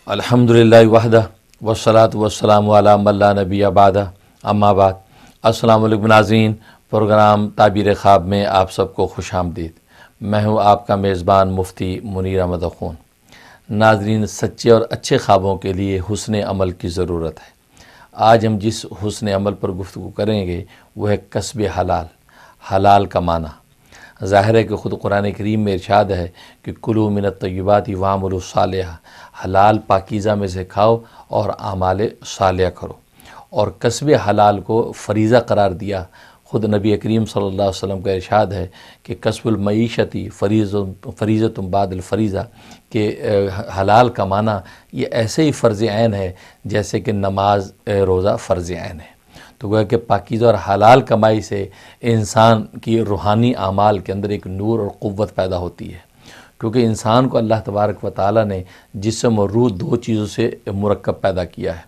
الحمدللہ وحدہ والصلاۃ والسلام علی من لا نبی بعدہ اما بعد۔ السلام علیکم ناظرین، پروگرام تعبیر خواب میں آپ سب کو خوش آمدید۔ میں ہوں آپ کا میزبان مفتی منیر احمد اخون۔ ناظرین، سچے اور اچھے خوابوں کے لیے حسن عمل کی ضرورت ہے۔ آج ہم جس حسن عمل پر گفتگو کریں گے وہ ہے کسب حلال کمانا۔ ظاہر ہے کہ خود قرآن کریم میں ارشاد ہے کہ کلوا من الطیبات واعملوا صالحا، حلال پاکیزہ میں سے کھاؤ اور اعمال صالحہ کرو۔ اور کسب حلال کو فریضہ قرار دیا۔ خود نبی کریم صلی اللہ علیہ وسلم کا ارشاد ہے کہ کسب المعیشتی فریضۃ بعد الفریضہ، کہ حلال کمانا یہ ایسے ہی فرض عین ہے جیسے کہ نماز روزہ فرض عین ہے۔ تو گویا کہ پاکیزہ اور حلال کمائی سے انسان کی روحانی اعمال کے اندر ایک نور اور قوت پیدا ہوتی ہے، کیونکہ انسان کو اللہ تبارک و تعالیٰ نے جسم اور روح دو چیزوں سے مرکب پیدا کیا ہے۔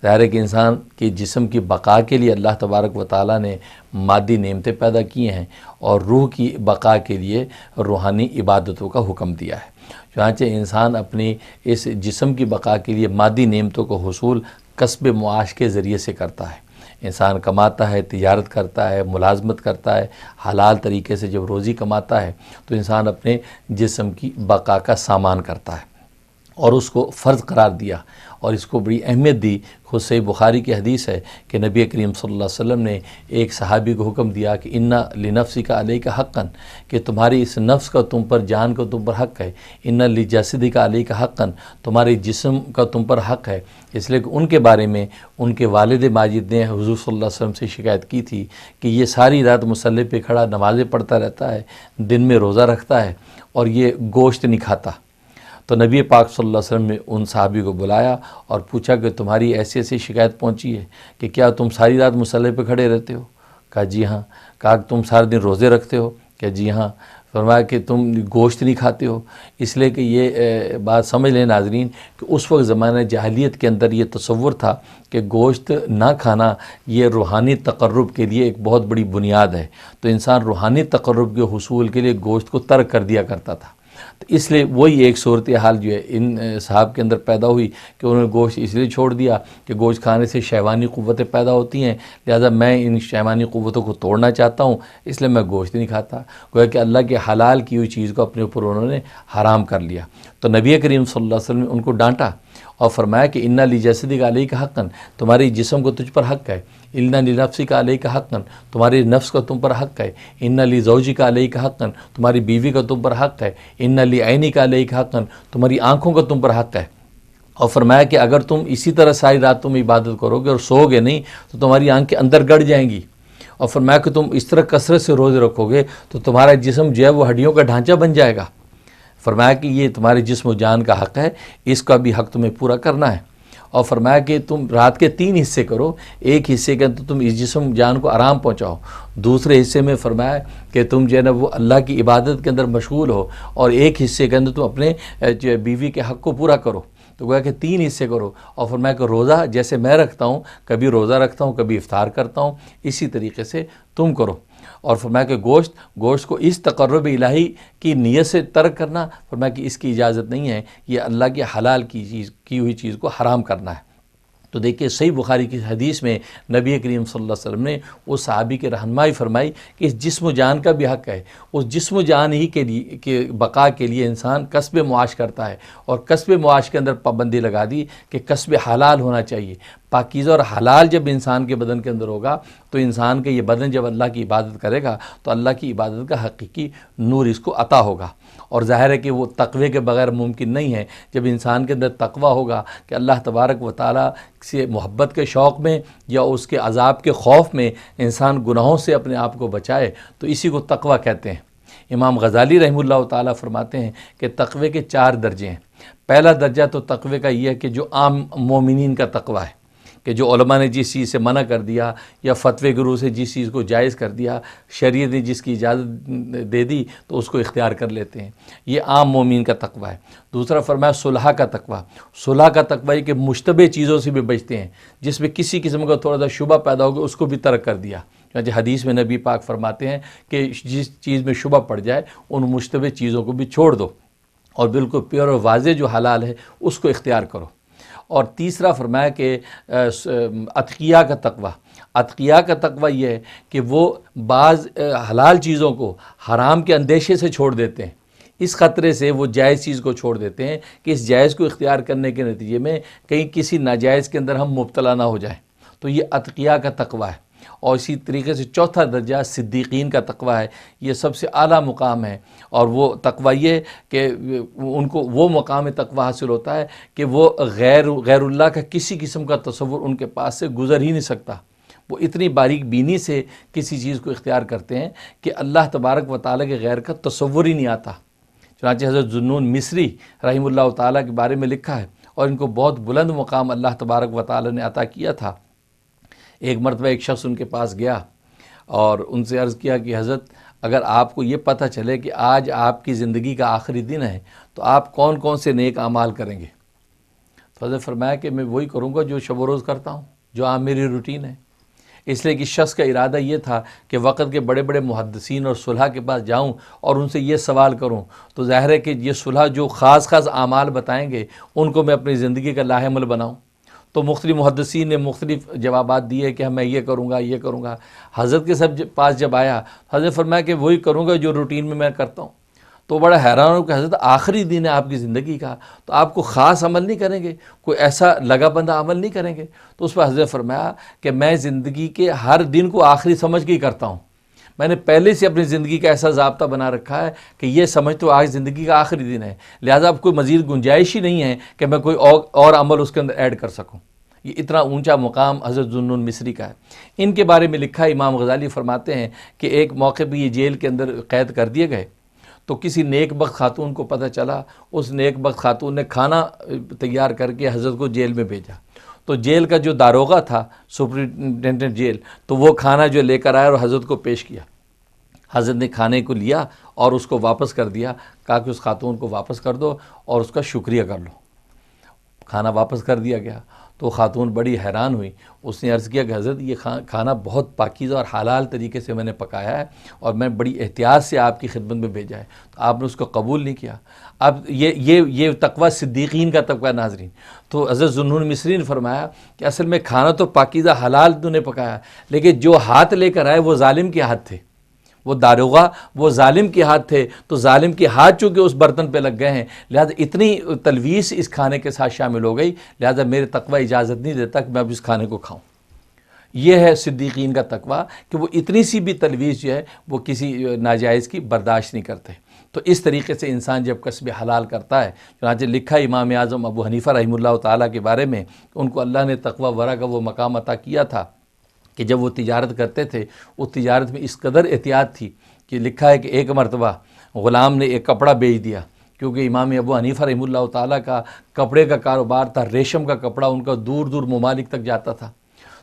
ظاہر ہے کہ انسان کی جسم کی بقا کے لیے اللہ تبارک و تعالیٰ نے مادی نعمتیں پیدا کی ہیں، اور روح کی بقا کے لیے روحانی عبادتوں کا حکم دیا ہے۔ چنانچہ انسان اپنی اس جسم کی بقا کے لیے مادی نعمتوں کو حصول کسب معاش کے ذریعے سے کرتا ہے۔ انسان کماتا ہے، تجارت کرتا ہے، ملازمت کرتا ہے، حلال طریقے سے جب روزی کماتا ہے تو انسان اپنے جسم کی بقا کا سامان کرتا ہے، اور اس کو فرض قرار دیا اور اس کو بڑی اہمیت دی۔ خود صحیح بخاری کی حدیث ہے کہ نبی کریم صلی اللہ علیہ وسلم نے ایک صحابی کو حکم دیا کہ اِنَّ لِنَفْسِكَ عَلَيْكَ حَقًّا، کہ تمہاری اس نفس کا تم پر، جان کا تم پر حق ہے۔ اِنَّ لِجَسَدِكَ عَلَيْكَ حَقًّا، تمہارے جسم کا تم پر حق ہے۔ اس لیے کہ ان کے بارے میں ان کے والد ماجد نے حضور صلی اللہ علیہ وسلم سے شکایت کی تھی کہ یہ ساری رات مصلی پہ کھڑا نمازیں پڑھتا رہتا ہے، دن میں روزہ رکھتا ہے، اور یہ گوشت نہیں کھاتا۔ تو نبی پاک صلی اللہ علیہ وسلم نے ان صحابی کو بلایا اور پوچھا کہ تمہاری ایسی ایسی شکایت پہنچی ہے کہ کیا تم ساری رات مصلی پہ کھڑے رہتے ہو؟ کہا جی ہاں۔ کہا کہ تم سارے دن روزے رکھتے ہو؟ کہ جی ہاں۔ فرمایا کہ تم گوشت نہیں کھاتے ہو؟ اس لیے کہ یہ بات سمجھ لیں ناظرین کہ اس وقت زمانہ جاہلیت کے اندر یہ تصور تھا کہ گوشت نہ کھانا یہ روحانی تقرب کے لیے ایک بہت بڑی بنیاد ہے، تو انسان روحانی تقرب کے حصول کے لیے گوشت کو ترک کر دیا کرتا تھا۔ تو اس لیے وہی ایک صورتحال جو ہے ان صحاب کے اندر پیدا ہوئی کہ انہوں نے گوشت اس لیے چھوڑ دیا کہ گوشت کھانے سے شیطانی قوتیں پیدا ہوتی ہیں، لہذا میں ان شیطانی قوتوں کو توڑنا چاہتا ہوں، اس لیے میں گوشت نہیں کھاتا۔ گویا کہ اللہ کے حلال کی ہوئی چیز کو اپنے اوپر انہوں نے حرام کر لیا۔ تو نبی کریم صلی اللہ علیہ وسلم نے ان کو ڈانٹا اور فرمایا کہ اِنَّ لِجَسَدِكَ عَلَيْكَ حَقًّا، تمہاری جسم کو تجھ پر حق ہے۔ اِنَّ لِنَفْسِكَ عَلَيْكَ حَقًّا، تمہاری نفس کا تم پر حق ہے۔ اِنَّ لِزَوْجِكَ عَلَيْكَ حَقًّا، تمہاری بیوی کا تم پر حق ہے۔ اِنَّ لِعَيْنِكَ عَلَيْكَ حَقًّا، تمہاری آنکھوں کا تم پر حق ہے۔ اور فرمایا کہ اگر تم اسی طرح ساری رات تم عبادت کرو گے اور سو گے نہیں تو تمہاری آنکھیں اندر گڑ جائیں گی۔ اور فرمایا کہ تم اس طرح کثرت سے روزے رکھو گے تو تمہارا جسم جو ہے وہ ہڈیوں کا ڈھانچہ بن جائے گا۔ فرمایا کہ یہ تمہارے جسم و جان کا حق ہے، اس کا بھی حق تمہیں پورا کرنا ہے۔ اور فرمایا کہ تم رات کے 3 حصے کرو، ایک حصے کے اندر تم اس جسم جان کو آرام پہنچاؤ، دوسرے حصے میں فرمایا کہ تم جو ہے نا وہ اللہ کی عبادت کے اندر مشغول ہو، اور ایک حصے کے اندر تم اپنے بیوی کے حق کو پورا کرو۔ تو گویا کہ 3 حصے کرو۔ اور فرمایا کہ روزہ جیسے میں رکھتا ہوں، کبھی روزہ رکھتا ہوں، کبھی افطار کرتا ہوں، اسی طریقے سے تم کرو۔ اور فرمایا کہ گوشت کو اس تقرب الہی کی نیت سے ترک کرنا، فرمایا کہ اس کی اجازت نہیں ہے، یہ اللہ کے حلال کی ہوئی چیز کو حرام کرنا ہے۔ تو دیکھیے صحیح بخاری کی حدیث میں نبی کریم صلی اللہ علیہ وسلم نے اس صحابی کی رہنمائی فرمائی کہ اس جسم و جان کا بھی حق ہے۔ اس جسم و جان ہی کے لیے کہ بقا کے لیے انسان کسب معاش کرتا ہے، اور کسب معاش کے اندر پابندی لگا دی کہ کسب حلال ہونا چاہیے۔ پاکیزہ اور حلال جب انسان کے بدن کے اندر ہوگا تو انسان کا یہ بدن جب اللہ کی عبادت کرے گا تو اللہ کی عبادت کا حقیقی نور اس کو عطا ہوگا۔ اور ظاہر ہے کہ وہ تقوی کے بغیر ممکن نہیں ہے۔ جب انسان کے اندر تقوی ہوگا کہ اللہ تبارک و تعالیٰ سے محبت کے شوق میں یا اس کے عذاب کے خوف میں انسان گناہوں سے اپنے آپ کو بچائے، تو اسی کو تقوی کہتے ہیں۔ امام غزالی رحمہ اللہ تعالیٰ فرماتے ہیں کہ تقوی کے 4 درجے ہیں۔ پہلا درجہ تو تقوی کا یہ ہے کہ جو عام مومنین کا تقوی ہے، کہ جو علماء نے جس چیز سے منع کر دیا یا فتوی گرو سے جس چیز کو جائز کر دیا، شریعت نے جس کی اجازت دے دی تو اس کو اختیار کر لیتے ہیں، یہ عام مومن کا تقوی ہے۔ دوسرا فرمایا صلح کا تقوی۔ صلح کا تقوی یہ کہ مشتبہ چیزوں سے بھی بچتے ہیں، جس میں کسی قسم کا تھوڑا سا شبہ پیدا ہوگا اس کو بھی ترک کر دیا۔ حدیث میں نبی پاک فرماتے ہیں کہ جس چیز میں شبہ پڑ جائے ان مشتبہ چیزوں کو بھی چھوڑ دو، اور بالکل پیور اور واضح جو حلال ہے اس کو اختیار کرو۔ اور تیسرا فرمایا کہ اتقیاء کا تقوی، اتقیاء کا تقوی یہ ہے کہ وہ بعض حلال چیزوں کو حرام کے اندیشے سے چھوڑ دیتے ہیں، اس خطرے سے وہ جائز چیز کو چھوڑ دیتے ہیں کہ اس جائز کو اختیار کرنے کے نتیجے میں کہیں کسی ناجائز کے اندر ہم مبتلا نہ ہو جائیں، تو یہ اتقیاء کا تقوی ہے۔ اور اسی طریقے سے چوتھا درجہ صدیقین کا تقوی ہے، یہ سب سے اعلیٰ مقام ہے، اور وہ تقوی یہ کہ ان کو وہ مقام تقوی حاصل ہوتا ہے کہ وہ غیر اللہ کا کسی قسم کا تصور ان کے پاس سے گزر ہی نہیں سکتا، وہ اتنی باریک بینی سے کسی چیز کو اختیار کرتے ہیں کہ اللہ تبارک و تعالیٰ کے غیر کا تصور ہی نہیں آتا۔ چنانچہ حضرت ذوالنون مصری رحمہ اللہ تعالیٰ کے بارے میں لکھا ہے، اور ان کو بہت بلند مقام اللہ تبارک و تعالیٰ نے عطا کیا تھا۔ ایک مرتبہ ایک شخص ان کے پاس گیا اور ان سے عرض کیا کہ حضرت اگر آپ کو یہ پتہ چلے کہ آج آپ کی زندگی کا آخری دن ہے تو آپ کون کون سے نیک اعمال کریں گے؟ تو حضرت فرمایا کہ میں وہی کروں گا جو شب و روز کرتا ہوں، جو عام میری روٹین ہے۔ اس لیے کہ شخص کا ارادہ یہ تھا کہ وقت کے بڑے بڑے محدثین اور صلحاء کے پاس جاؤں اور ان سے یہ سوال کروں، تو ظاہر ہے کہ یہ صلحاء جو خاص اعمال بتائیں گے ان کو میں اپنی زندگی کا لاہ عمل بناؤں۔ تو مختلف محدثین نے مختلف جوابات دیے کہ میں یہ کروں گا یہ کروں گا۔ حضرت کے پاس جب آیا، حضرت فرمایا کہ وہی کروں گا جو روٹین میں کرتا ہوں۔ تو بڑا حیران ہو کہ حضرت آخری دن ہے آپ کی زندگی کا، تو آپ کو خاص عمل نہیں کریں گے، کوئی ایسا لگا بندہ عمل نہیں کریں گے؟ تو اس پر حضرت فرمایا کہ میں زندگی کے ہر دن کو آخری سمجھ کے ہی کرتا ہوں، میں نے پہلے سے اپنی زندگی کا ایسا ضابطہ بنا رکھا ہے کہ یہ سمجھ تو آج زندگی کا آخری دن ہے، لہٰذا اب کوئی مزید گنجائش ہی نہیں ہے کہ میں کوئی اور عمل اس کے اندر ایڈ کر سکوں۔ یہ اتنا اونچا مقام حضرت ذوالنون مصری کا ہے۔ ان کے بارے میں لکھا ہے، امام غزالی فرماتے ہیں کہ ایک موقع پہ یہ جیل کے اندر قید کر دیے گئے، تو کسی نیک بخت خاتون کو پتہ چلا، اس نیک بخت خاتون نے کھانا تیار کر کے حضرت کو جیل میں بھیجا۔ تو جیل کا جو داروغہ تھا، سپرنٹینڈنٹ جیل، تو وہ کھانا جو لے کر آیا اور حضرت کو پیش کیا۔ حضرت نے کھانے کو لیا اور اس کو واپس کر دیا، کہا کہ اس خاتون کو واپس کر دو اور اس کا شکریہ کر لو۔ کھانا واپس کر دیا گیا تو خاتون بڑی حیران ہوئی، اس نے عرض کیا کہ حضرت یہ کھانا بہت پاکیزہ اور حلال طریقے سے میں نے پکایا ہے اور میں بڑی احتیاط سے آپ کی خدمت میں بھیجا ہے، تو آپ نے اس کو قبول نہیں کیا۔ اب یہ تقویٰ صدیقین کا تقویٰ ناظرین۔ تو حضرت ذوالنون مصری نے فرمایا کہ اصل میں کھانا تو پاکیزہ حلال تو نے پکایا، لیکن جو ہاتھ لے کر آئے وہ ظالم کے ہاتھ تھے، وہ داروغہ وہ ظالم کے ہاتھ تھے، تو ظالم کے ہاتھ چونکہ اس برتن پہ لگ گئے ہیں، لہذا اتنی تلویث اس کھانے کے ساتھ شامل ہو گئی، لہذا میرے تقوی اجازت نہیں دیتا کہ میں اب اس کھانے کو کھاؤں۔ یہ ہے صدیقین کا تقوی کہ وہ اتنی سی بھی تلویث جو ہے وہ کسی ناجائز کی برداشت نہیں کرتے۔ تو اس طریقے سے انسان جب کسب حلال کرتا ہے، چنانچہ لکھا امام اعظم ابو حنیفہ رحمہ اللہ تعالیٰ کے بارے میں، ان کو اللہ نے تقوی ورع کا وہ مقام عطا کیا تھا کہ جب وہ تجارت کرتے تھے، اس تجارت میں اس قدر احتیاط تھی کہ لکھا ہے کہ ایک مرتبہ غلام نے ایک کپڑا بیچ دیا، کیونکہ امام ابو حنیفہ رحمہ اللہ تعالیٰ کا کپڑے کا کاروبار تھا، ریشم کا کپڑا ان کا دور دور ممالک تک جاتا تھا۔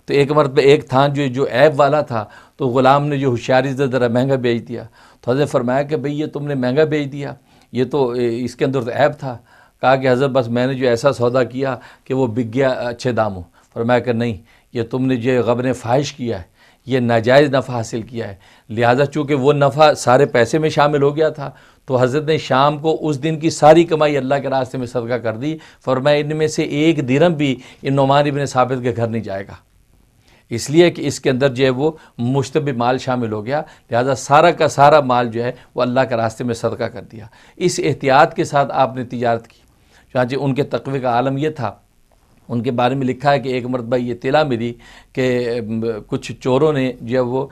تو ایک مرتبہ ایک تھان جو عیب والا تھا، تو غلام نے جو ہوشیاری سے ذرا مہنگا بیچ دیا، تو حضرت فرمایا کہ بھئی یہ تم نے مہنگا بیچ دیا، یہ تو اس کے اندر تو عیب تھا۔ کہا کہ حضرت بس میں نے جو ایسا سودا کیا کہ وہ بک گیا اچھے داموں۔ فرمایا کہ نہیں، یہ تم نے جو غبن فاحش کیا ہے، یہ ناجائز نفع حاصل کیا ہے، لہٰذا چونکہ وہ نفع سارے پیسے میں شامل ہو گیا تھا، تو حضرت نے شام کو اس دن کی ساری کمائی اللہ کے راستے میں صدقہ کر دی۔ فرمایا ان میں سے ایک درہم بھی ان نعمان بن ثابت کے گھر نہیں جائے گا، اس لیے کہ اس کے اندر جو ہے وہ مشتبہ مال شامل ہو گیا، لہذا سارا کا سارا مال جو ہے وہ اللہ کے راستے میں صدقہ کر دیا۔ اس احتیاط کے ساتھ آپ نے تجارت کی۔ چنانچہ ان کے تقوی کا عالم یہ تھا، ان کے بارے میں لکھا ہے کہ ایک مرتبہ یہ اطلاع ملی کہ کچھ چوروں نے جو ہے وہ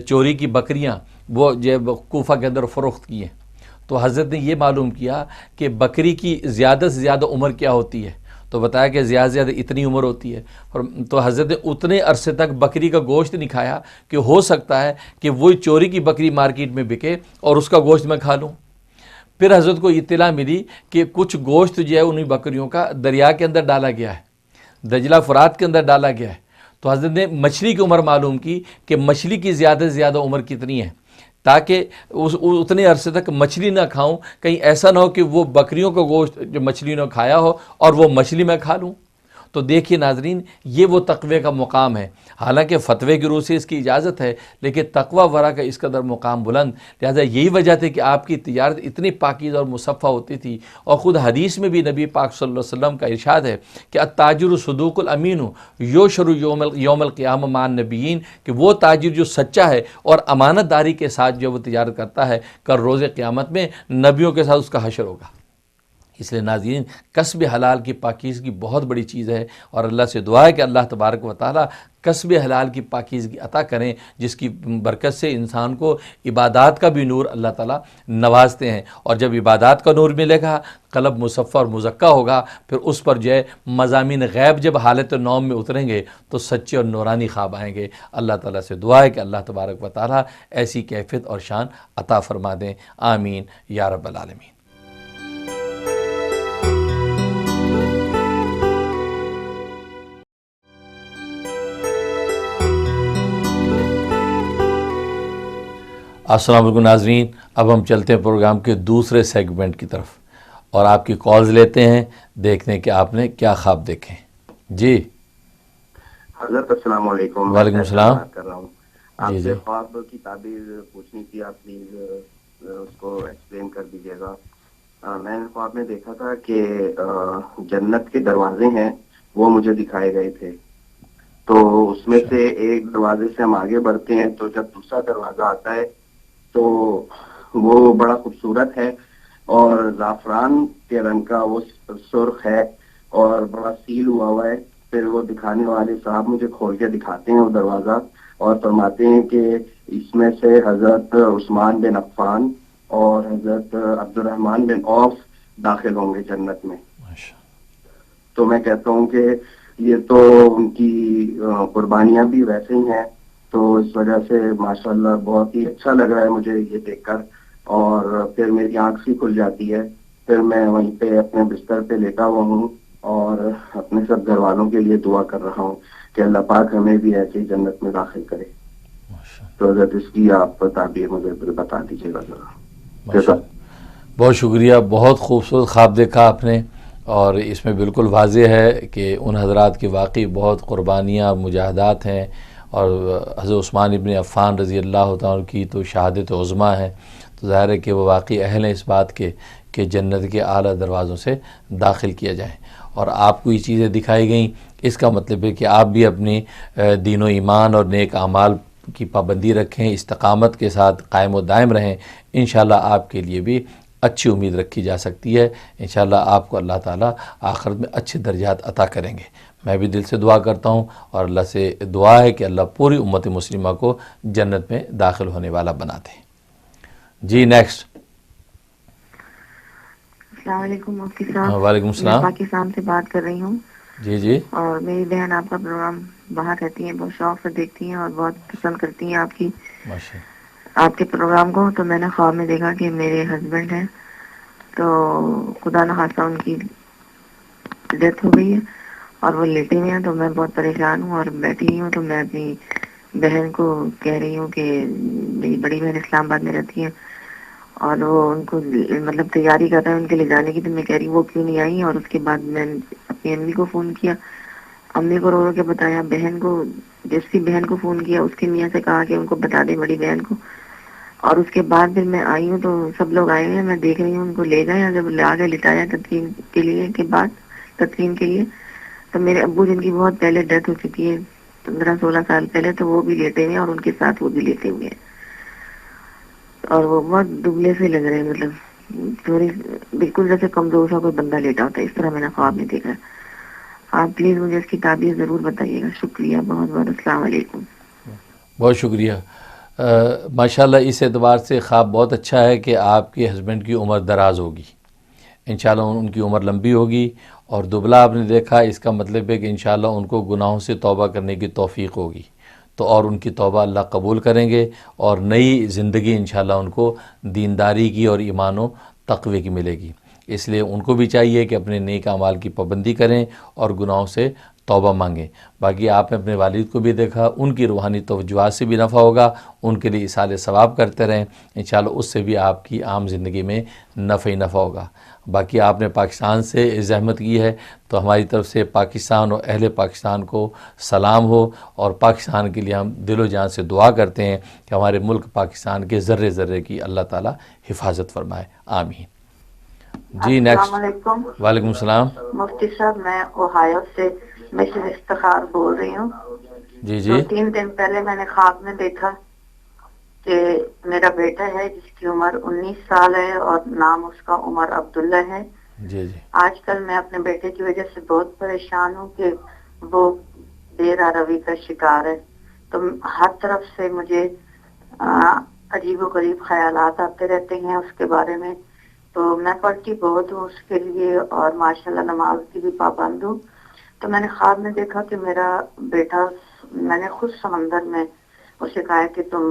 چوری کی بکریاں وہ جو ہے کوفہ کے اندر فروخت کی ہیں۔ تو حضرت نے یہ معلوم کیا کہ بکری کی زیادہ سے زیادہ عمر کیا ہوتی ہے، تو بتایا کہ زیادہ سے زیادہ اتنی عمر ہوتی ہے، تو حضرت نے اتنے عرصے تک بکری کا گوشت نہیں کھایا کہ ہو سکتا ہے کہ وہی چوری کی بکری مارکیٹ میں بکے اور اس کا گوشت میں کھا لوں۔ پھر حضرت کو اطلاع ملی کہ کچھ گوشت جو ہے انہی بکریوں کا دریا کے اندر ڈالا گیا ہے، دجلہ فرات کے اندر ڈالا گیا ہے۔ تو حضرت نے مچھلی کی عمر معلوم کی کہ مچھلی کی زیادہ سے زیادہ عمر کتنی ہے، تاکہ اتنے عرصے تک مچھلی نہ کھاؤں، کہیں ایسا نہ ہو کہ وہ بکریوں کا گوشت جو مچھلی نے کھایا ہو اور وہ مچھلی میں کھا لوں۔ تو دیکھیے ناظرین، یہ وہ تقوی کا مقام ہے. حالانکہ فتوے کی روح سے اس کی اجازت ہے، لیکن تقوی ورا کا اس قدر مقام بلند. لہٰذا یہی وجہ تھی کہ آپ کی تجارت اتنی پاکیزہ اور مصفہ ہوتی تھی. اور خود حدیث میں بھی نبی پاک صلی اللہ علیہ وسلم کا ارشاد ہے کہ التاجر صدوق الامین یوشر یوم القیامہ مع النبیین، کہ وہ تاجر جو سچا ہے اور امانت داری کے ساتھ جو وہ تجارت کرتا ہے، کل روز قیامت میں نبیوں کے ساتھ اس کا حشر ہوگا. اس لیے ناظرین، کسب حلال کی پاکیزگی بہت بڑی چیز ہے، اور اللہ سے دعا ہے کہ اللہ تبارک و تعالی کسب حلال کی پاکیزگی عطا کریں، جس کی برکت سے انسان کو عبادات کا بھی نور اللہ تعالیٰ نوازتے ہیں. اور جب عبادات کا نور ملے گا، قلب مصفہ اور مزکہ ہوگا، پھر اس پر جو ہے مضامین غیب جب حالت نوم میں اتریں گے تو سچے اور نورانی خواب آئیں گے. اللہ تعالیٰ سے دعا ہے کہ اللہ تبارک و تعالیٰ ایسی کیفیت اور شان عطا فرما دیں. آمین یا رب العالمین. السلام علیکم ناظرین، اب ہم چلتے ہیں پروگرام کے دوسرے سیگمنٹ کی طرف اور آپ کی کالز لیتے ہیں، دیکھتے ہیں کہ آپ نے کیا خواب دیکھے. جی حضرت السلام علیکم. وعلیکم السلام. کر رہا ہوں آپ سے خواب کی تعبیر پوچھنی تھی، آپ پلیز اس کو ایکسپلین کر دیجیے گا. میں نے خواب میں دیکھا تھا کہ جنت کے دروازے ہیں وہ مجھے دکھائے گئے تھے. تو اس میں سے ایک دروازے سے ہم آگے بڑھتے ہیں تو جب دوسرا دروازہ آتا ہے تو وہ بڑا خوبصورت ہے اور زعفران کے رنگ کا، وہ سرخ ہے اور بڑا سیل ہوا ہوا ہے. پھر وہ دکھانے والے صاحب مجھے کھول کے دکھاتے ہیں وہ دروازہ اور فرماتے ہیں کہ اس میں سے حضرت عثمان بن عفان اور حضرت عبد الرحمن بن عوف داخل ہوں گے جنت میں. تو میں کہتا ہوں کہ یہ تو ان کی قربانیاں بھی ویسے ہی ہیں، تو اس وجہ سے ماشاءاللہ بہت ہی اچھا لگ رہا ہے مجھے یہ دیکھ کر. اور پھر میری آنکھ سی کھل جاتی ہے. پھر میں وہیں پہ اپنے بستر پہ لیٹا ہوا ہوں اور اپنے سب گھر والوں کے لیے دعا کر رہا ہوں کہ اللہ پاک ہمیں بھی ایسے ہی جنت میں داخل کرے. تو حضرت اس کی آپ تعبیر مجھے بتا دیجیے گا ذرا. بہت شکریہ، بہت خوبصورت خواب دیکھا آپ نے، اور اس میں بالکل واضح ہے کہ ان حضرات کی واقعی بہت قربانیاں مجاہدات ہیں، اور حضرت عثمان ابن عفان رضی اللہ تعالیٰ کی تو شہادت عظمیٰ ہے. تو ظاہر ہے کہ وہ واقعی اہل ہیں اس بات کے کہ جنت کے اعلیٰ دروازوں سے داخل کیا جائیں. اور آپ کو یہ چیزیں دکھائی گئیں، اس کا مطلب ہے کہ آپ بھی اپنی دین و ایمان اور نیک اعمال کی پابندی رکھیں، استقامت کے ساتھ قائم و دائم رہیں. انشاءاللہ آپ کے لیے بھی اچھی امید رکھی جا سکتی ہے. انشاءاللہ آپ کو اللہ تعالیٰ آخرت میں اچھے درجات عطا کریں گے. میں بھی دل سے دعا کرتا ہوں، اور اللہ سے دعا ہے کہ اللہ پوری امت مسلمہ کو جنت میں داخل ہونے والا بنا دے. جی نیکسٹ. السلام علیکم مفتی صاحب. وعلیکم السلام. میں پاکستان سے بات کر رہی ہوں. جی جی. اور میری بہن آپ کا پروگرام باہر رہتی ہیں، بہت شوق سے دیکھتی ہیں اور بہت پسند کرتی ہیں آپ کے پروگرام کو. تو میں نے خواب میں دیکھا کہ میرے ہسبینڈ ہیں، تو خدا نخواستہ ان کی ڈیتھ ہو گئی ہے اور وہ لیٹے ہوئے ہیں. تو میں بہت پریشان ہوں اور بیٹھی ہوں. تو میں اپنی بہن کو کہہ رہی ہوں کہ میری بڑی بہن اسلام آباد میں رہتی ہیں اور وہ ان کو مطلب تیاری کر رہے ہیں ان کے لے جانے کی. تو میں کہہ رہی ہوں وہ کیوں نہیں آئی. اور اس کے بعد میں اپنی امی کو فون کیا، امی کو رو رو کے بتایا، بہن کو جس کی بہن کو فون کیا اس کی میاں سے کہا کہ ان کو بتا دیں بڑی بہن کو. اور اس کے بعد پھر میں آئی ہوں تو سب لوگ آئے ہوئے ہیں، میں دیکھ رہی ہوں ان کو لے گئے. جب لا کے لٹایا تدفین کے لیے تو میرے ابو جن کی بہت پہلے ڈیتھ ہو چکی ہے 15-16 سال پہلے، تو وہ بھی لیٹے ہوئے ہیں اور ان کے ساتھ وہ بھی لیٹے ہوئے ہیں. اور وہ بہت دبلے سے لگ رہے ہیں، مطلب تھوڑی بالکل جیسے کمزور سا کوئی بندہ لیٹا ہوتا ہے، اس طرح میں نے خواب میں دیکھا. آپ پلیز مجھے اس کی تعبیر ضرور بتائیے گا. شکریہ بہت بہت. السلام علیکم. بہت شکریہ. ماشاءاللہ اس اعتبار سے خواب بہت اچھا ہے کہ آپ کے ہسبینڈ کی عمر دراز ہوگی، انشاءاللہ ان کی عمر لمبی ہوگی. اور دبلا آپ نے دیکھا، اس کا مطلب ہے کہ انشاءاللہ ان کو گناہوں سے توبہ کرنے کی توفیق ہوگی، تو اور ان کی توبہ اللہ قبول کریں گے، اور نئی زندگی انشاءاللہ ان کو دینداری کی اور ایمان و تقوی کی ملے گی. اس لیے ان کو بھی چاہیے کہ اپنے نیک اعمال کی پابندی کریں اور گناہوں سے توبہ مانگیں۔ باقی آپ نے اپنے والد کو بھی دیکھا، ان کی روحانی توجہات سے بھی نفع ہوگا، ان کے لیے ایصال ثواب کرتے رہیں، انشاءاللہ اس سے بھی آپ کی عام زندگی میں نفع ہی نفع ہوگا۔ باقی آپ نے پاکستان سے زحمت کی ہے تو ہماری طرف سے پاکستان اور اہل پاکستان کو سلام ہو، اور پاکستان کے لیے ہم دل و جان سے دعا کرتے ہیں کہ ہمارے ملک پاکستان کے ذرے ذرے کی اللہ تعالی حفاظت فرمائے، آمین۔ جی نیکسٹ۔ السلام علیکم۔ وعلیکم السلام۔ مفتی صاحب، میں اوہایو سے مسز افتخار بول رہی ہوں۔ جی جی 2-3 دن پہلے میں نے خواب میں دیکھا کہ میرا بیٹا ہے جس کی عمر 19 سال ہے اور نام اس کا عمر عبداللہ ہے۔ جی جی آج کل میں اپنے بیٹے کی وجہ سے بہت پریشان ہوں کہ وہ بے روی کا شکار ہے، تو ہر طرف سے مجھے عجیب و غریب خیالات آتے رہتے ہیں اس کے بارے میں۔ تو میں پڑھتی بہت ہوں اس کے لیے اور ماشاءاللہ نماز کی بھی پابند ہوں۔ تو میں نے خواب میں دیکھا کہ میرا بیٹا، میں نے خود سمندر میں اسے کہا کہ تم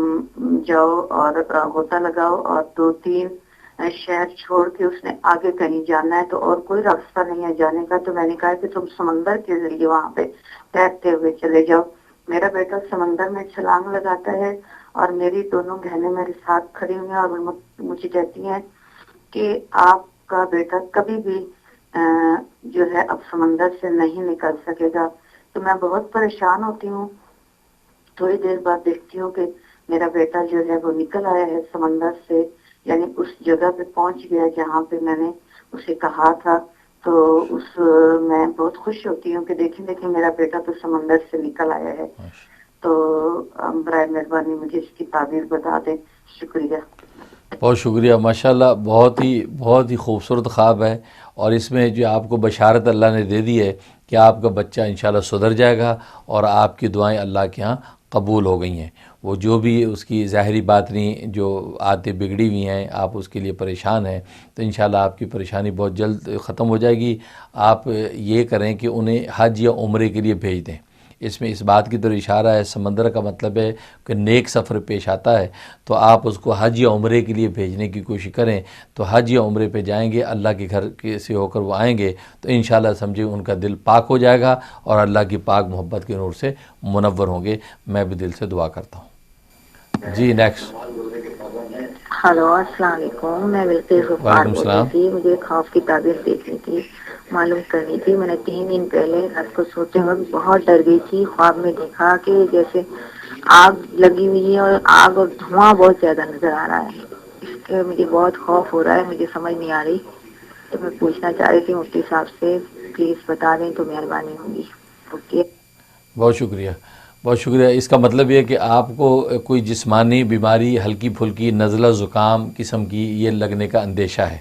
جاؤ اور غوطہ لگاؤ، اور 2-3 شہر چھوڑ کے اس نے آگے کہیں جانا ہے تو اور کوئی راستہ نہیں ہے جانے کا۔ تو میں نے کہا کہ تم سمندر کے ذریعے وہاں پہ تیرتے ہوئے چلے جاؤ۔ میرا بیٹا سمندر میں چھلانگ لگاتا ہے اور میری دونوں بہنیں میرے ساتھ کھڑی ہوئی ہیں اور مجھے کہتی ہیں کہ آپ کا بیٹا کبھی بھی جو ہے اب سمندر سے نہیں نکل سکے گا۔ تو میں بہت پریشان ہوتی ہوں، تھوڑی دیر بعد دیکھتی ہوں کہ میرا بیٹا جو ہے وہ نکل آیا ہے سمندر سے، یعنی اس جگہ پہ پہنچ گیا جہاں پہ میں نے اسے کہا تھا۔ تو میں بہت خوش ہوتی ہوں کہ دیکھیں میرا بیٹا تو سمندر سے نکل آیا ہے۔ تو برائے مہربانی مجھے اس کی تعبیر بتا دیں، شکریہ۔ بہت شکریہ، ماشاءاللہ بہت ہی خوبصورت خواب ہے، اور اس میں جو آپ کو بشارت اللہ نے دے دی ہے کہ آپ کا بچہ انشاءاللہ سدھر جائے گا، اور آپ کی دعائیں اللہ کے ہاں قبول ہو گئی ہیں۔ وہ جو بھی اس کی ظاہری باطنی جو عادتیں بگڑی ہوئی ہیں، آپ اس کے لیے پریشان ہیں، تو انشاءاللہ آپ کی پریشانی بہت جلد ختم ہو جائے گی۔ آپ یہ کریں کہ انہیں حج یا عمرے کے لیے بھیج دیں۔ اس میں اس بات کی طرف اشارہ ہے، سمندر کا مطلب ہے کہ نیک سفر پیش آتا ہے، تو آپ اس کو حج یا عمرے کے لیے بھیجنے کی کوشش کریں۔ تو حج یا عمرے پہ جائیں گے، اللہ کے گھر سے ہو کر وہ آئیں گے تو انشاءاللہ سمجھے ان کا دل پاک ہو جائے گا اور اللہ کی پاک محبت کے نور سے منور ہوں گے۔ میں بھی دل سے دعا کرتا ہوں۔ جی نیکسٹ۔ ہلو، السلام علیکم، میں بلقیس غفار وعلیکم بول السلام۔ رہی تھی۔ مجھے خواب کی تعبیر دیکھنی تھی، معلوم کرنی تھی۔ میں نے 3 دن پہلے رات کو سوتے وقت بہت ڈر گئی تھی۔ خواب میں دیکھا کہ جیسے آگ لگی ہوئی ہے اور آگ اور دھواں بہت زیادہ نظر آ رہا ہے۔ اس کے مجھے بہت خوف ہو رہا ہے، مجھے سمجھ نہیں آ رہی، تو میں پوچھنا چاہ رہی تھی مفتی صاحب سے، پلیز بتا دیں تو مہربانی ہوگی۔ اوکے، بہت شکریہ، بہت شکریہ۔ اس کا مطلب یہ ہے کہ آپ کو کوئی جسمانی بیماری ہلکی پھلکی نزلہ زکام قسم کی یہ لگنے کا اندیشہ ہے،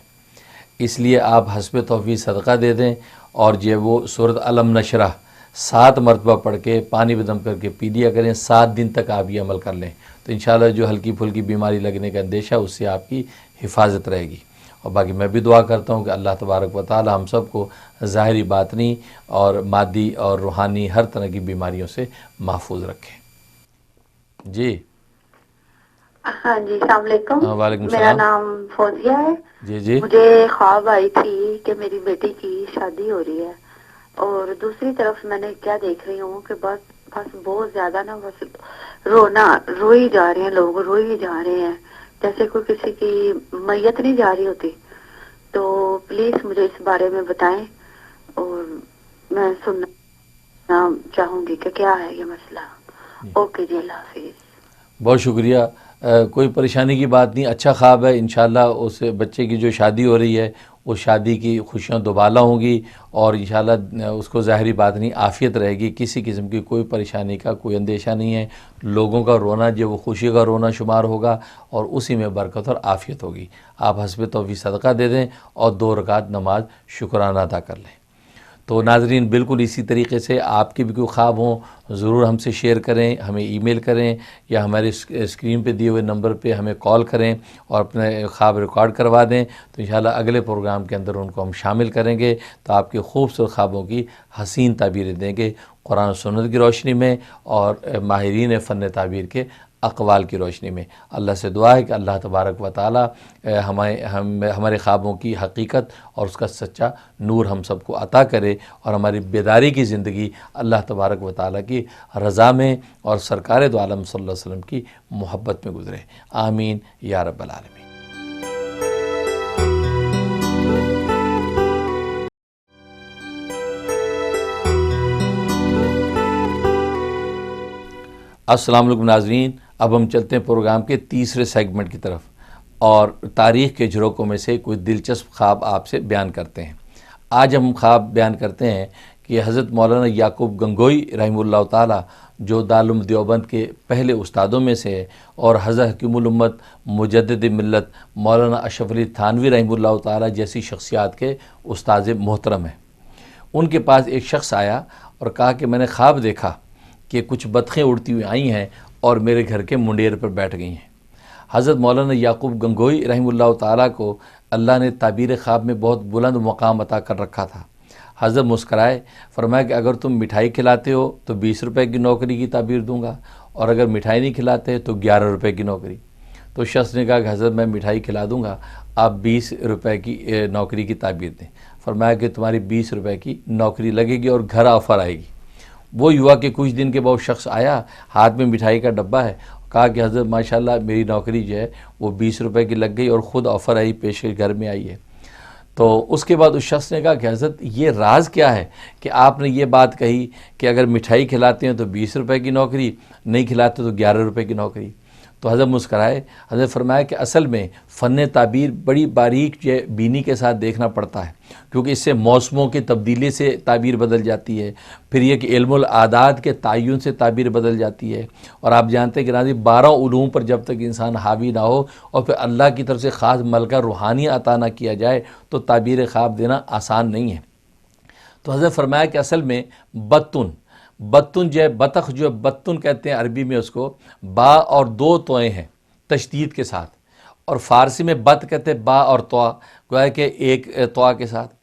اس لیے آپ حسب توفیق صدقہ دے دیں، اور جو وہ سورۃ علم نشرہ 7 مرتبہ پڑھ کے پانی میں دم کر کے پی لیا کریں۔ 7 دن تک آپ یہ عمل کر لیں تو انشاءاللہ جو ہلکی پھلکی بیماری لگنے کا اندیشہ اس سے آپ کی حفاظت رہے گی۔ اور باقی میں بھی دعا کرتا ہوں کہ اللہ تبارک و تعالی ہم سب کو ظاہری باطنی اور مادی اور روحانی ہر طرح کی بیماریوں سے محفوظ رکھے۔ جی ہاں جی، السلام علیکم۔ وعلیکم میرا السلام۔ نام فوزیہ ہے۔ جی جی مجھے خواب آئی تھی کہ میری بیٹی کی شادی ہو رہی ہے، اور دوسری طرف میں نے کیا دیکھ رہی ہوں کہ بس بہت زیادہ نا، بس روئی جا رہے ہیں، لوگ روئی جا رہے ہیں جیسے کوئی کسی کی میت نہیں جا رہی ہوتی۔ تو پلیز مجھے اس بارے میں بتائیں، اور میں سننا چاہوں گی کہ کیا ہے یہ مسئلہ۔ اوکے جی، اللہ حافظ۔ بہت شکریہ۔ کوئی پریشانی کی بات نہیں، اچھا خواب ہے۔ انشاءاللہ اس بچے کی جو شادی ہو رہی ہے اس شادی کی خوشیاں دوبالا ہوں گی، اور انشاءاللہ اس کو ظاہری بات نہیں عافیت رہے گی، کسی قسم کی کوئی پریشانی کا کوئی اندیشہ نہیں ہے۔ لوگوں کا رونا جو وہ خوشی کا رونا شمار ہوگا، اور اسی میں برکت اور عافیت ہوگی۔ آپ حسب توفیق صدقہ دے دیں اور 2 رکعت نماز شکرانہ ادا کر لیں۔ تو ناظرین، بالکل اسی طریقے سے آپ کے بھی کوئی خواب ہوں ضرور ہم سے شیئر کریں، ہمیں ای میل کریں یا ہمارے اسکرین پہ دیے ہوئے نمبر پہ ہمیں کال کریں اور اپنے خواب ریکارڈ کروا دیں، تو انشاءاللہ اگلے پروگرام کے اندر ان کو ہم شامل کریں گے، تو آپ کے خوبصورت خوابوں کی حسین تعبیریں دیں گے قرآن و سنت کی روشنی میں اور ماہرین فن تعبیر کے اقوال کی روشنی میں۔ اللہ سے دعا ہے کہ اللہ تبارک و تعالی ہمارے خوابوں کی حقیقت اور اس کا سچا نور ہم سب کو عطا کرے اور ہماری بیداری کی زندگی اللہ تبارک و تعالی کی رضا میں اور سرکار دو عالم صلی اللہ علیہ وسلم کی محبت میں گزرے۔ آمین یا رب العالمین۔ السلام علیکم ناظرین، اب ہم چلتے ہیں پروگرام کے تیسرے سیگمنٹ کی طرف اور تاریخ کے جھروکوں میں سے کوئی دلچسپ خواب آپ سے بیان کرتے ہیں۔ آج ہم خواب بیان کرتے ہیں کہ حضرت مولانا یعقوب گنگوئی رحمہ اللہ تعالی جو دارالعلوم دیوبند کے پہلے استادوں میں سے ہے اور حضرت حکیم الامت مجدد ملت مولانا اشرف علی تھانوی رحمہ اللہ تعالی جیسی شخصیات کے استاذ محترم ہیں، ان کے پاس ایک شخص آیا اور کہا کہ میں نے خواب دیکھا کہ کچھ بطخیں اڑتی ہوئی آئی ہیں اور میرے گھر کے منڈیر پر بیٹھ گئی ہیں۔ حضرت مولانا یعقوب گنگوئی رحمہ اللہ تعالیٰ کو اللہ نے تعبیر خواب میں بہت بلند مقام عطا کر رکھا تھا۔ حضرت مسکرائے، فرمایا کہ اگر تم مٹھائی کھلاتے ہو تو 20 روپے کی نوکری کی تعبیر دوں گا، اور اگر مٹھائی نہیں کھلاتے تو 11 روپے کی نوکری۔ تو شخص نے کہا کہ حضرت میں مٹھائی کھلا دوں گا، آپ 20 روپے کی نوکری کی تعبیر دیں۔ فرمایا کہ تمہاری 20 روپے کی نوکری لگے گی اور گھر آفر آئے گی۔ وہ ہوا کہ کچھ دن کے بعد شخص آیا، ہاتھ میں مٹھائی کا ڈبہ ہے، کہا کہ حضرت ماشاءاللہ میری نوکری جو ہے وہ 20 روپے کی لگ گئی اور خود آفر آئی، پیشکش گھر میں آئی ہے۔ تو اس کے بعد اس شخص نے کہا کہ حضرت یہ راز کیا ہے کہ آپ نے یہ بات کہی کہ اگر مٹھائی کھلاتے ہیں تو 20 روپے کی نوکری، نہیں کھلاتے تو 11 روپے کی نوکری۔ تو حضرت مسکرائے، حضرت فرمایا کہ اصل میں فن تعبیر بڑی باریک بینی کے ساتھ دیکھنا پڑتا ہے، کیونکہ اس سے موسموں کی تبدیلی سے تعبیر بدل جاتی ہے، پھر یہ کہ علم العادات کے تعین سے تعبیر بدل جاتی ہے، اور آپ جانتے ہیں کہ ناظرین 12 علوم پر جب تک انسان حاوی نہ ہو اور پھر اللہ کی طرف سے خاص ملکہ روحانی عطا نہ کیا جائے تو تعبیر خواب دینا آسان نہیں ہے۔ تو حضرت فرمایا کہ اصل میں بطن جو ہے، بطخ جو ہے، بطن کہتے ہیں عربی میں اس کو، با اور 2 توئیں ہیں تشدید کے ساتھ، اور فارسی میں بط کہتے ہیں با اور توا، گویا کہ ایک توا کے ساتھ۔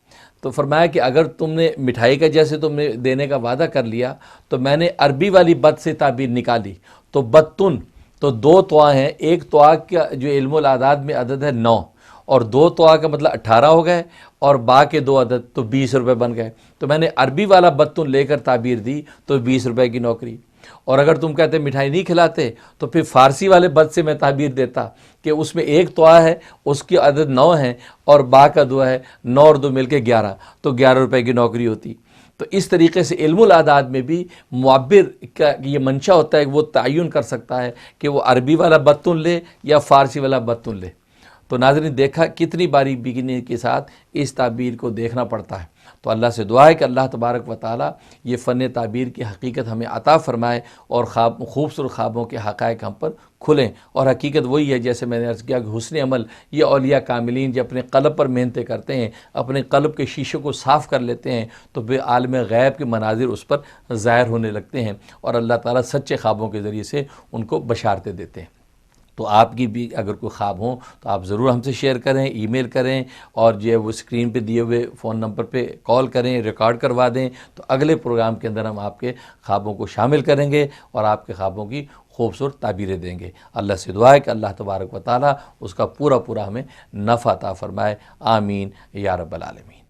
تو فرمایا کہ اگر تم نے مٹھائی کا جیسے تم نے دینے کا وعدہ کر لیا تو میں نے عربی والی بط سے تعبیر نکالی، تو بطن تو 2 توا ہیں، ایک توا کا جو علم العادات میں عدد ہے 9، اور 2 توا کا مطلب 18 ہو گئے، اور با کے 2 عدد تو 20 روپے بن گئے۔ تو میں نے عربی والا بطن لے کر تعبیر دی تو 20 روپے کی نوکری، اور اگر تم کہتے مٹھائی نہیں کھلاتے تو پھر فارسی والے بط سے میں تعبیر دیتا کہ اس میں ایک توا ہے، اس کی عدد 9 ہے، اور با کا 2 ہے، 9 اور 2 مل کے 11، تو 11 روپے کی نوکری ہوتی۔ تو اس طریقے سے علم العادات میں بھی معبر کا یہ منشا ہوتا ہے کہ وہ تعین کر سکتا ہے کہ وہ عربی والا بطن لے یا فارسی والا بطن لے۔ تو ناظرین دیکھا کتنی باریک بینی کے ساتھ اس تعبیر کو دیکھنا پڑتا ہے۔ تو اللہ سے دعا ہے کہ اللہ تبارک و تعالی یہ فن تعبیر کی حقیقت ہمیں عطا فرمائے اور خوبصورت خوابوں کے حقائق ہم پر کھلیں، اور حقیقت وہی ہے جیسے میں نے عرض کیا کہ حسن عمل یہ اولیاء کاملین جو اپنے قلب پر محنتیں کرتے ہیں، اپنے قلب کے شیشے کو صاف کر لیتے ہیں، تو پھر عالم غیب کے مناظر اس پر ظاہر ہونے لگتے ہیں، اور اللہ تعالیٰ سچے خوابوں کے ذریعے سے ان کو بشارتیں دیتے ہیں۔ تو آپ کی بھی اگر کوئی خواب ہوں تو آپ ضرور ہم سے شیئر کریں، ای میل کریں، اور جو ہے وہ اسکرین پہ دیے ہوئے فون نمبر پہ کال کریں، ریکارڈ کروا دیں، تو اگلے پروگرام کے اندر ہم آپ کے خوابوں کو شامل کریں گے اور آپ کے خوابوں کی خوبصورت تعبیریں دیں گے۔ اللہ سے دعا ہے کہ اللہ تبارک و تعالیٰ اس کا پورا ہمیں نفع عطا فرمائے۔ آمین یا رب العالمین۔